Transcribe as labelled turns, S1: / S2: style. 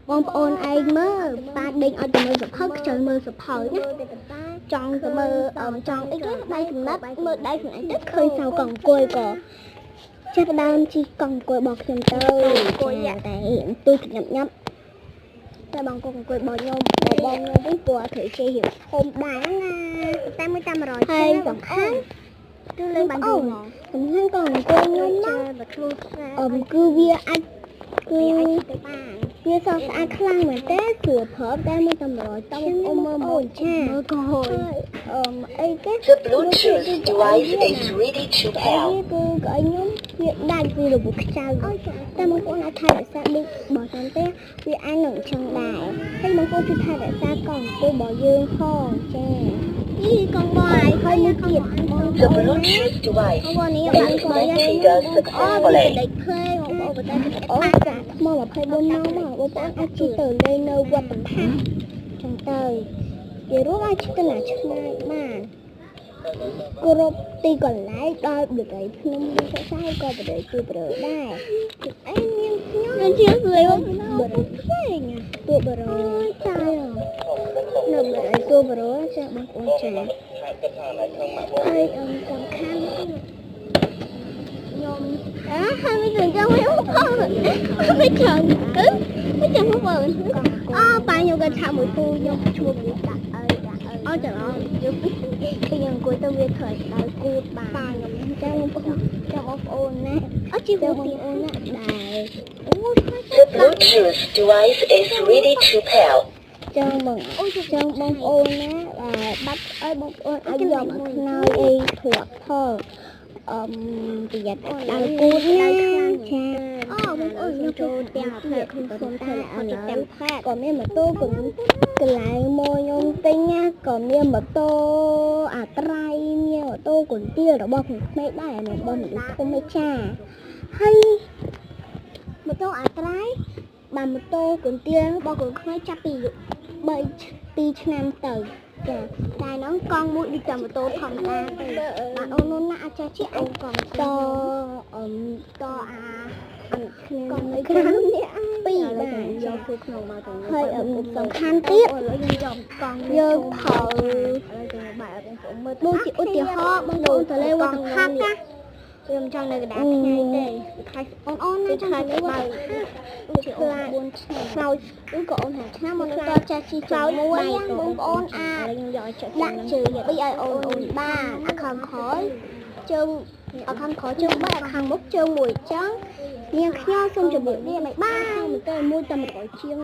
S1: បងប្អូនឯងមើលប៉ាដេញឲ្យទៅមើលសភៅខ្ជិលមើលសភៅណាចង់ទៅមើលចង់អីគេដៃកំណត់មើលដៃខ្លួនឯងទៅឃើញសៅកអង្គុយក៏ចាប់ដើមជីកអង្គុយរបស់ខ្ញុំទៅអង្គុយតែទូចញ៉ាំតែបងអង្គុយរបស់ខ្ញុំបងខ្ញុំវិញព្រោះត្រូវជេរហុំដែរណាតែមួយតាម100ហើយសំខាន់គឺលេងបានយូរមកសំខាន់ក៏អង្គុយខ្ញុំណាគឺវាអាចគឺវាសស្អាតខ្លាំងមែនទេស្រួលប្រើតែមួយតាម100តោះមើលមួយឆាមើលក៏ហើយអីគេ
S2: The Bluetooth device is ready to pair
S1: គឺខ្ញុំវាដាច់ពីរបួសខ្ចៅតែបងប្អូនអាចថែរក្សាដូចរបស់ខ្ញុំទេវាអាចនឹងអញ្ចឹងដែរហើយបងប្អូនជួយថែរក្សាកង់ទូរបស់យើងផងចាកង់បងឯងហើយមួយទៀត
S2: The Bluetooth device is configured successfully
S1: ដេកភ្លេងបងប្អូនតែអូចាថ្ម24ម៉ោងមកបងប្អូនអាចជិះទៅលេងនៅវត្តបន្ទាក់ចឹងទៅវារួមអាចជិះទៅណាឆ្ងាយបានគ្រប់ទីកន្លែងដល់បរិយាភ្នំវាសរសើរក៏បរិយាជួយប្រើដែរអីមានខ្ញុំជាលេងបរិយាផ្សេងទូបរិយាចានៅបរិយាទូបរិយាចាបងប្អូនចាហើយសំខាន់ខ្ញុំហើយមានរឿងចង់វិញផងមិនច្រើនគឺមិនចាំមកបងប៉ាខ្ញុំក៏ឆាប់មួយពូខ្ញុំឈួបវាដាក់អីច្រឡំយើងខ្ញុំអង្គុយទៅវាត្រូវដៅគូតបាទប៉ាខ្ញុំចាំបងប្អូនណាអត់ជីវបងប្អូនណាដែរ
S2: The Bluetooth device is ready to pair
S1: ចឹងបងប្អូនណាបាត់ឲ្យបងប្អូនអាចយកមកខ្នើយអីធ្លាប់ផងប្រយ័ត្នដល់គូតណាចាបងប្អូនខ្ញុំចូលទាំងផ្លែខ្ញុំសុំធ្វើឲ្យទាំងផ្លែក៏មានម៉ូតូកន្លែងមកខ្ញុំទិញណាក៏មានម៉ូតូអាត្រៃមានម៉ូតូកន្ទៀលរបស់ខ្ញុំក្មេងដែររបស់មនុស្សធំឯចាហើយម៉ូតូអាត្រៃបានម៉ូតូកន្ទៀលរបស់ខ្លួនក្មេងចាប់ពី2ឆ្នាំទៅចាតែហ្នឹងកង់មួយដូចតែម៉ូតូធម្មតាទេបាទអូនណាអាចជិះអូនកង់តកង់អីខាងនេះពីរបាទយកធ្វើក្នុងមកទៅហើយសំខាន់ទៀតយើងផលបាទបងប្អូនមើលដូចជាឧទាហរណ៍បងប្អូនទៅលេងវត្តផាត់ណាខ្ញុំចង់នៅកណ្ដាលថ្ងៃទេខែអូនណាចង់ទៅលេងវត្តដូចជាអូន4ឆ្នាំខ្លោចឬក៏អូន5ឆ្នាំមកទៅចាស់ជីខ្លោចមួយបងប្អូនអាចយកចុចដាក់ជើងពីឲ្យអូនបានអាខាងក្រោយជើងអាខាងក្រោយជើង3អាខាងមុខជើង1ចឹងនាងខ្ញុំសូមជម្រាបលាបាយបាយទៅមួយតែ100ជាង